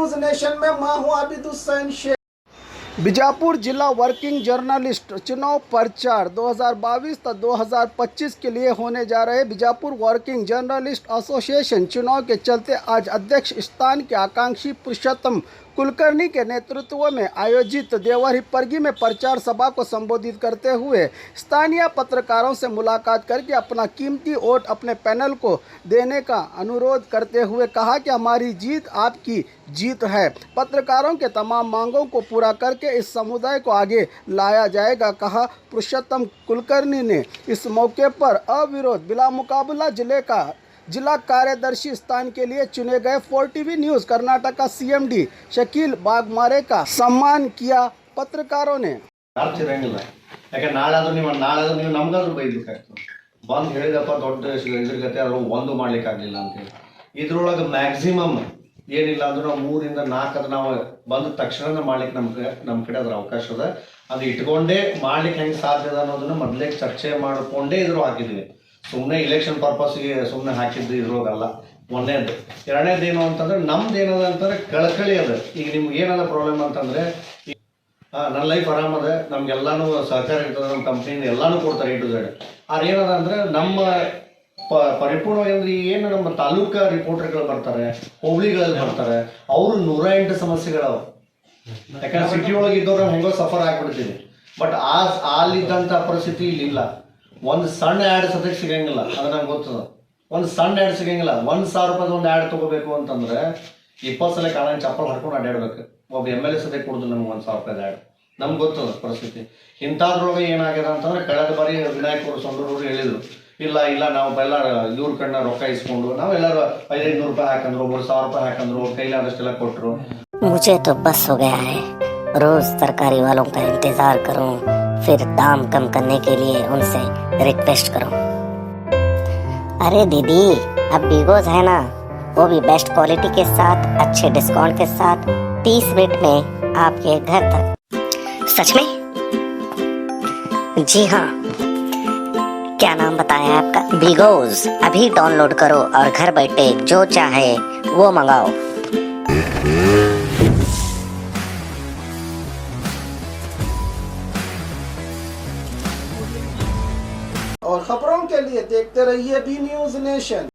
News nation में मैं हूं आबिद हुसैन शेख। बीजापुर जिला वर्किंग जर्नलिस्ट चुनाव प्रचार 2022 तक 2025 के लिए होने जा रहे बीजापुर वर्किंग जर्नलिस्ट एसोसिएशन चुनाव के चलते आज अध्यक्ष स्थान के आकांक्षी पुरुषोत्तम कुलकर्णी के नेतृत्व में आयोजित देवरी परगी में प्रचार सभा को संबोधित करते हुए स्थानीय पत्रकारों से मुलाकात करके अपना कीमती वोट अपने पैनल को देने का अनुरोध करते हुए कहा कि हमारी जीत आपकी जीत है। पत्रकारों के तमाम मांगों को पूरा करके इस समुदाय को आगे लाया जाएगा, कहा पुरुषोत्तम कुलकर्णी ने। इस मौके पर अविरोध बिला मुकाबला जिला कार्यदर्शी स्थान के लिए चुने गए 4TV न्यूज कर्नाटक का CMD शकील बागमारे का सम्मान किया। पत्रकारों ने ಯಾಕೆ ನಾಳಾದ್ರೂ ನೀವು ನಮಗಾದ್ರೂ ಬೈಬೇಕಾಗ್ತದೆ, ಬಂದು ಹೇಳಿದಪ್ಪ ದೊಡ್ಡ ಇದ್ರಗತೆ ಅದ್ರ ಒಂದು ಮಾಡ್ಲಿಕ್ಕಾಗಲಿಲ್ಲ ಅಂತೇಳಿ ಇದ್ರೊಳಗೆ ಮ್ಯಾಕ್ಸಿಮಮ್ ಏನಿಲ್ಲ ಅಂದ್ರೆ ನಾವು 3 ಇಂದ 4 ಅದು ನಾವು ಬಂದ ತಕ್ಷಣ ಮಾಡ್ಲಿಕ್ಕೆ ನಮ್ಮ ಕಡೆ ಅದ್ರ ಅವಕಾಶ ಅದ. ಅದು ಇಟ್ಕೊಂಡೇ ಮಾಡ್ಲಿಕ್ಕೆ ಹೆಂಗೆ ಸಾಧ್ಯ ಅದ ಅನ್ನೋದನ್ನ ಮೊದಲೇ ಚರ್ಚೆ ಮಾಡಿಕೊಂಡೇ ಇದ್ರು ಹಾಕಿದ್ವಿ. ಸುಮ್ಮನೆ ಇಲೆಕ್ಷನ್ ಪರ್ಪಸ್ಗೆ ಸುಮ್ಮನೆ ಹಾಕಿದ್ದು ಇದ್ರೊಳಗಲ್ಲ. ಒಂದನೇದು. ಎರಡನೇದು ಏನು ಅಂತಂದ್ರೆ ನಮ್ದು ಏನದ ಅಂತಂದ್ರೆ ಕಳಕಳಿ ಅದ. ಈಗ ನಿಮ್ಗೆ ಏನದ ಪ್ರಾಬ್ಲಮ್ ಅಂತಂದ್ರೆ ನನ್ನ ಲೈಫ್ ಆರಾಮದ, ನಮ್ಗೆಲ್ಲಾನು ಸಹಕಾರ ಇರ್ತದೆ, ನಮ್ಮ ಕಂಪ್ನಿಯಿಂದ ಎಲ್ಲಾನು ಕೊಡ್ತಾರೆ A to Z. ಆದ್ರೆ ಏನದ ಅಂದ್ರೆ ನಮ್ಮ ಪರಿಪೂರ್ಣವಾಗಿ ಅಂದ್ರೆ ಏನು ನಮ್ಮ ತಾಲೂಕಾ ರಿಪೋರ್ಟರ್ಗಳು ಬರ್ತಾರೆ, ಹೋಬಳಿಗಳಲ್ಲಿ ಬರ್ತಾರೆ, ಅವರು 108 ಸಮಸ್ಯೆಗಳವ. ಯಾಕಂದ್ರೆ ಸಿಟಿ ಒಳಗೆ ಇದ್ದವ್ರು ನಾವು ಹೆಂಗೋ ಸಫರ್ ಆಗ್ಬಿಡ್ತೀವಿ. ಬಟ್ ಅಲ್ಲಿದ್ದಂಥ ಪರಿಸ್ಥಿತಿ ಇಲ್ಲಿಲ್ಲ. ಒಂದು ಸಣ್ಣ ಆ್ಯಡ್ ಸದ್ಯಕ್ಕೆ ಸಿಗಂಗಿಲ್ಲ, ಅದು ನಂಗೆ ಗೊತ್ತದ. ಒಂದು ಸಣ್ಣ ಆ್ಯಡ್ ಸಿಗಂಗಿಲ್ಲ. 1,000 ರೂಪಾಯಿ ಒಂದು ಆ್ಯಡ್ ತೊಗೋಬೇಕು ಅಂತಂದ್ರೆ 20 ಸಲ ಕಾಲಂಗೆ ಚಪ್ಪಲ್ ಹಾಕೊಂಡು ಅಡ್ಡಾಡ್ಬೇಕು. ಒಬ್ಬ MLA ಸದ್ಯಕ್ಕೆ ಕೊಡುದು ನಮ್ಗೆ 1,000 ರೂಪಾಯಿ ಆ್ಯಡ್. ನಮ್ಗೆ ಗೊತ್ತದ ಪರಿಸ್ಥಿತಿ. ಇಂಥದ್ರೊಳಗೆ ಏನಾಗ್ಯದ ಅಂತಂದ್ರೆ ಕಳೆದ ಬಾರಿ ವಿನಾಯಕ್ ಅವರು ಸೊಂಡೂರು ಹೇಳಿದ್ರು, ಇಲ್ಲ ನಾವು ಎಲ್ಲ ಇವ್ರ ಕಣ್ಣ ರೊಕ್ಕ ಇಸ್ಕೊಂಡು ನಾವೆಲ್ಲರೂ 500 ರೂಪಾಯಿ ಹಾಕಂದ್ರು, 1,000 ರೂಪಾಯಿ ಹಾಕಂದ್ರು, ಕೈಲಾದಷ್ಟೆಲ್ಲ ಕೊಟ್ಟರು. मुझे तो बस हो गया है, रोज तरकारी वालों का इंतजार करूं, फिर दाम कम करने के लिए उनसे रिक्वेस्ट करूं। अरे दीदी, अब बिगोज है ना, वो भी बेस्ट क्वालिटी के साथ अच्छे डिस्काउंट के साथ 30 मिनट में आपके घर तक। सच में? जी हाँ। क्या नाम बताया आपका? बिगोज। अभी डाउनलोड करो और घर बैठे जो चाहे वो मंगाओ। और खबरों के लिए देखते रहिए बी न्यूज नेशन।